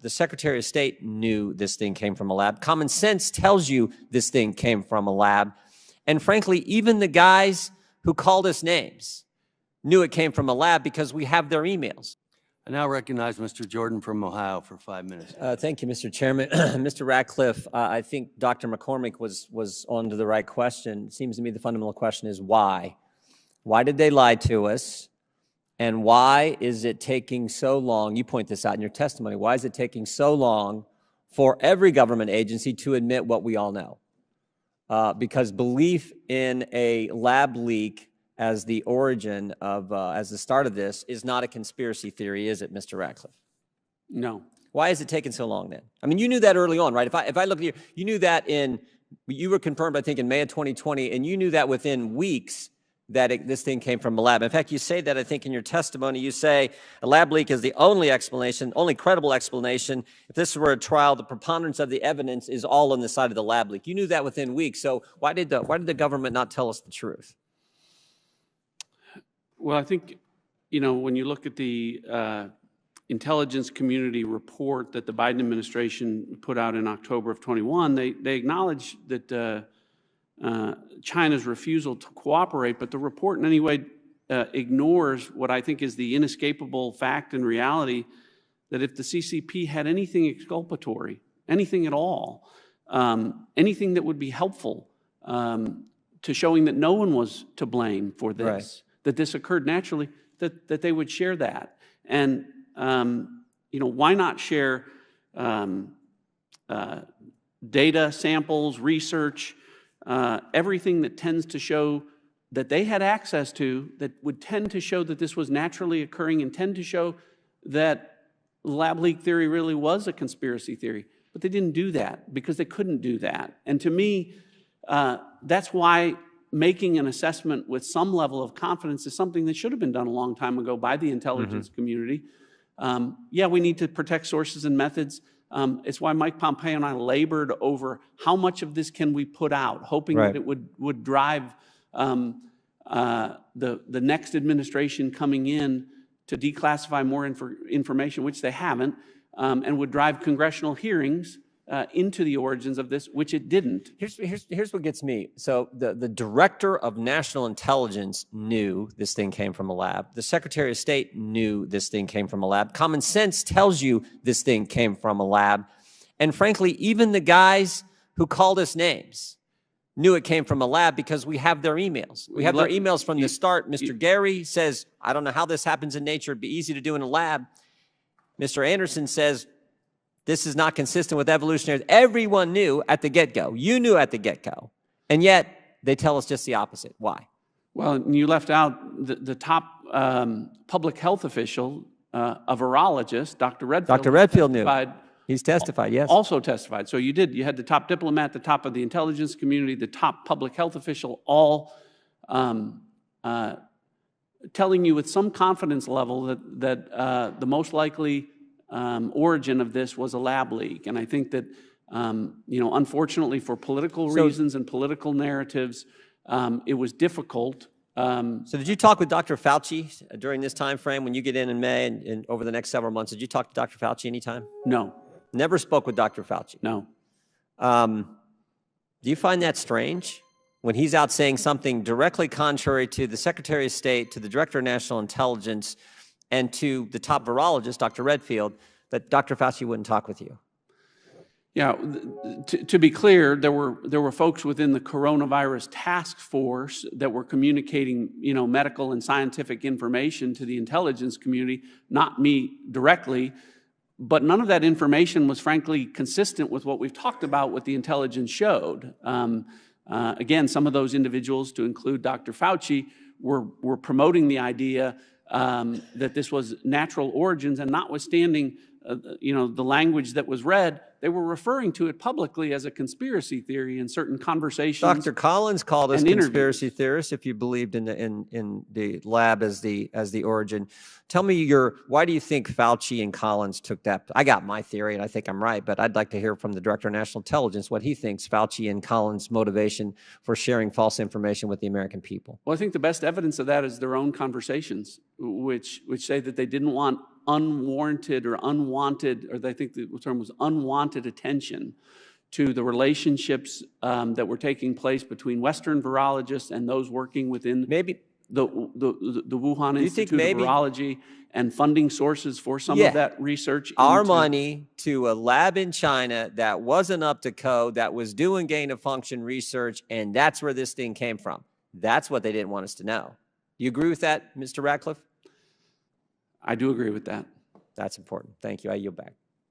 The Secretary of State knew this thing came from a lab. Common sense tells you this thing came from a lab. And frankly, even the guys who called us names knew it came from a lab because we have their emails. I now recognize Mr. Jordan from Ohio for 5 minutes. Thank you, Mr. Chairman. Mr. Ratcliffe, I think Dr. McCormick was on to the right question. It seems to me the fundamental question is why? Why did they lie to us? And why is it taking so long? You point this out in your testimony. Why is it taking so long for every government agency to admit what we all know? Because belief in a lab leak as the origin of, as the start of this is not a conspiracy theory, is it, Mr. Ratcliffe? No. Why is it taking so long then? I mean, you knew that early on, right? If I look at you knew that you were confirmed, I think, in May of 2020, and you knew that within weeks that this thing came from a lab. In fact, you say that, I think, in your testimony. You say a lab leak is the only explanation, only credible explanation. If this were a trial, the preponderance of the evidence is all on the side of the lab leak. You knew that within weeks. So why did the government not tell us the truth? Well, I think, when you look at the intelligence community report that the Biden administration put out in October of 21, they acknowledge that China's refusal to cooperate, but the report in any way ignores what I think is the inescapable fact and reality that if the CCP had anything exculpatory, anything at all, anything that would be helpful to showing that no one was to blame for this, right, that this occurred naturally, that they would share that. And, why not share data, samples, research, everything that tends to show that they had access to, that would tend to show that this was naturally occurring and tend to show that lab leak theory really was a conspiracy theory. But they didn't do that because they couldn't do that. And to me, that's why making an assessment with some level of confidence is something that should have been done a long time ago by the intelligence community. Yeah, we need to protect sources and methods. It's why Mike Pompeo and I labored over how much of this can we put out, hoping that it would drive the next administration coming in to declassify more information, which they haven't, and would drive congressional hearings into the origins of this, which it didn't. Here's what gets me. So the director of national intelligence knew this thing came from a lab. The Secretary of State knew this thing came from a lab. Common sense tells you this thing came from a lab. And frankly, even the guys who called us names knew it came from a lab because we have their emails. We have their emails from the start. Mr. Gary says, I don't know how this happens in nature. It'd be easy to do in a lab. Mr. Anderson says, this is not consistent with evolutionary. Everyone knew at the get-go. You knew at the get-go. And yet, they tell us just the opposite. Why? Well, you left out the top public health official, a virologist, Dr. Redfield. Dr. Redfield knew. He's testified, yes. Also testified. So you did. You had the top diplomat, the top of the intelligence community, the top public health official, all telling you with some confidence level that the most likely origin of this was a lab leak. And I think that, unfortunately for political reasons and political narratives, it was difficult. So did you talk with Dr. Fauci during this time frame when you get in May and over the next several months? Did you talk to Dr. Fauci anytime? No. Never spoke with Dr. Fauci? No. Do you find that strange when he's out saying something directly contrary to the Secretary of State, to the Director of National Intelligence, and to the top virologist, Dr. Redfield, that Dr. Fauci wouldn't talk with you? Yeah, to be clear, there were folks within the coronavirus task force that were communicating, medical and scientific information to the intelligence community, not me directly. But none of that information was, frankly, consistent with what we've talked about, what the intelligence showed. Again, some of those individuals, to include Dr. Fauci, were promoting the idea that this was natural origins, and notwithstanding, the language that was read, they were referring to it publicly as a conspiracy theory in certain conversations. Dr. Collins called us conspiracy theorists if you believed in the lab as the origin. Tell me why do you think Fauci and Collins took that? I got my theory and I think I'm right, but I'd like to hear from the Director of National Intelligence what he thinks Fauci and Collins' motivation for sharing false information with the American people. Well, I think the best evidence of that is their own conversations, which say that they didn't want unwarranted or unwanted, or I think the term was unwanted attention to the relationships that were taking place between Western virologists and those working within Maybe the Wuhan Institute of maybe- Virology, and funding sources for some of that research. our money to a lab in China that wasn't up to code, that was doing gain of function research, and that's where this thing came from. That's what they didn't want us to know. Do you agree with that, Mr. Ratcliffe? I do agree with that. That's important. Thank you. I yield back.